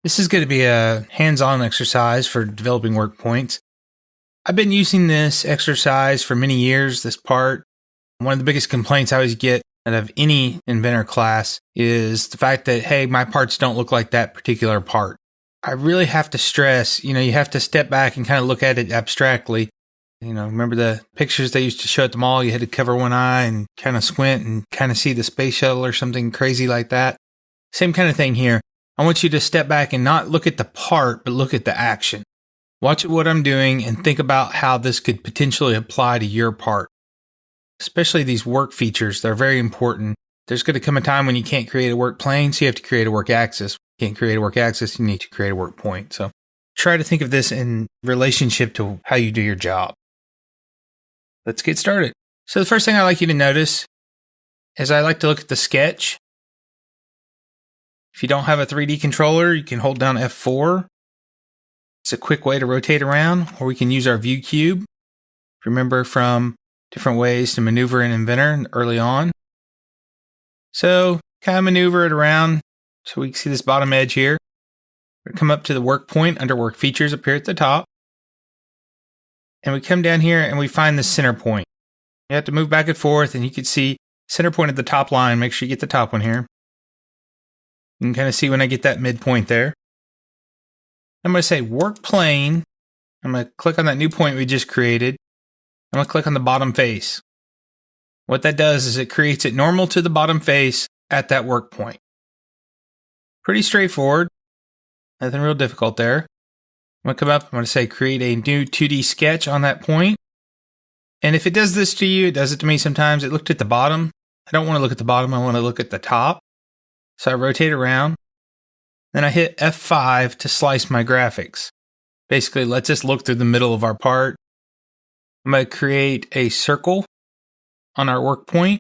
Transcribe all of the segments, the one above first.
This is going to be a hands-on exercise for developing work points. I've been using this exercise for many years, this part. One of the biggest complaints I always get out of any inventor class is the fact that, hey, my parts don't look like that particular part. I really have to stress, you have to step back and kind of look at it abstractly. Remember the pictures they used to show at the mall? You had to cover one eye and kind of squint and kind of see the space shuttle or something crazy like that. Same kind of thing here. I want you to step back and not look at the part, but look at the action. Watch what I'm doing and think about how this could potentially apply to your part. Especially these work features, they're very important. There's going to come a time when you can't create a work plane, so you have to create a work axis. You can't create a work axis, you need to create a work point. So try to think of this in relationship to how you do your job. Let's get started. So the first thing I like you to notice is I like to look at the sketch. If you don't have a 3D controller, you can hold down F4. It's a quick way to rotate around, or we can use our view cube. Remember from different ways to maneuver in Inventor early on. So kind of maneuver it around so we can see this bottom edge here. We come up to the work point under work features up here at the top. And we come down here and we find the center point. You have to move back and forth, and you can see center point at the top line. Make sure you get the top one here. You can kind of see when I get that midpoint there. I'm going to say work plane. I'm going to click on that new point we just created. I'm going to click on the bottom face. What that does is it creates it normal to the bottom face at that work point. Pretty straightforward. Nothing real difficult there. I'm going to come up. I'm going to say create a new 2D sketch on that point. And if it does this to you, it does it to me sometimes. It looked at the bottom. I don't want to look at the bottom. I want to look at the top. So I rotate around, then I hit F5 to slice my graphics. Basically, lets us look through the middle of our part. I'm going to create a circle on our work point.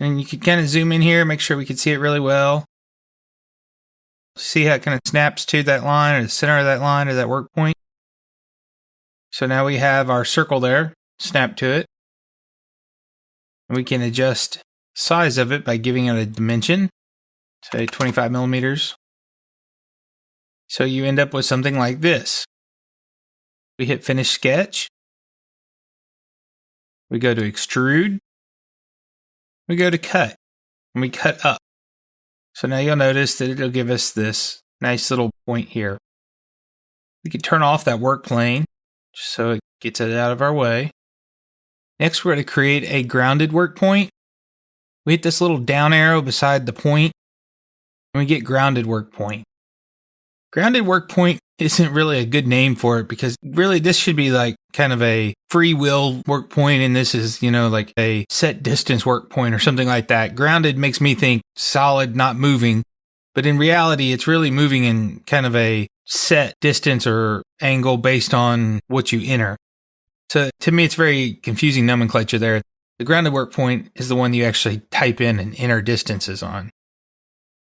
And you can kind of zoom in here, make sure we can see it really well. See how it kind of snaps to that line or the center of that line or that work point. So now we have our circle there, snap to it. And we can adjust size of it by giving it a dimension, say 25 millimeters. So you end up with something like this. We hit finish sketch. We go to extrude. We go to cut, and we cut up. So now you'll notice that it'll give us this nice little point here. We can turn off that work plane just so it gets it out of our way. Next, we're going to create a grounded work point. We hit this little down arrow beside the point, and we get grounded work point. Grounded work point isn't really a good name for it because really this should be like kind of a free will work point, and this is, like a set distance work point or something like that. Grounded makes me think solid, not moving, but in reality, it's really moving in kind of a set distance or angle based on what you enter. So to me, it's very confusing nomenclature there. The grounded work point is the one you actually type in and enter distances on.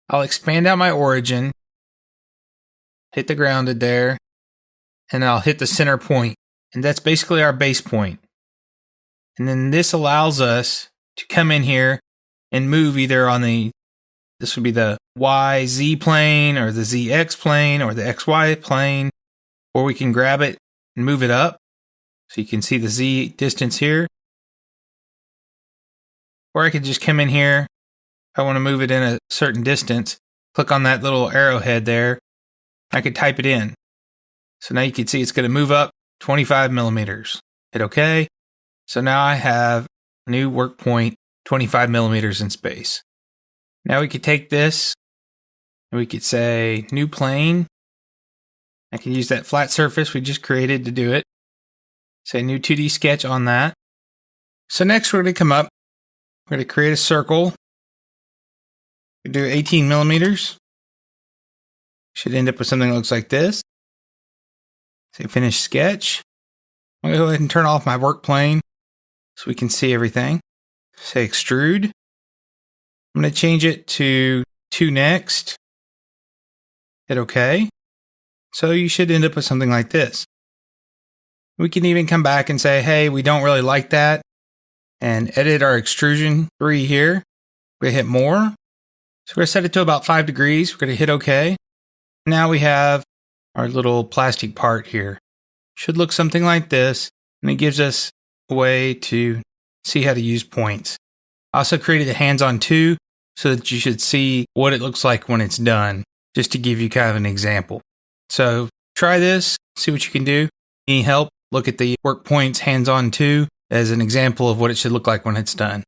I'll expand out my origin, hit the grounded there, and I'll hit the center point. And that's basically our base point. And then this allows us to come in here and move either on this would be the YZ plane or the ZX plane or the XY plane, or we can grab it and move it up. So you can see the Z distance here. Or I could just come in here. If I want to move it in a certain distance, click on that little arrowhead there. I could type it in. So now you can see it's going to move up 25 millimeters. Hit OK. So now I have a new work point, 25 millimeters in space. Now we could take this and we could say new plane. I can use that flat surface we just created to do it. Say new 2D sketch on that. So next we're going to come up. We're going to create a circle. We do 18 millimeters. Should end up with something that looks like this. Say finish sketch. I'm going to go ahead and turn off my work plane so we can see everything. Say extrude. I'm going to change it to 2 next. Hit OK. So you should end up with something like this. We can even come back and say, hey, we don't really like that. And edit our extrusion 3 here. We hit more. So we're going to set it to about 5 degrees. We're going to hit OK. Now we have our little plastic part here. Should look something like this, and it gives us a way to see how to use points. I also created a hands-on too, so that you should see what it looks like when it's done, just to give you kind of an example. So try this, see what you can do. Any help, look at the workpoints hands-on too as an example of what it should look like when it's done.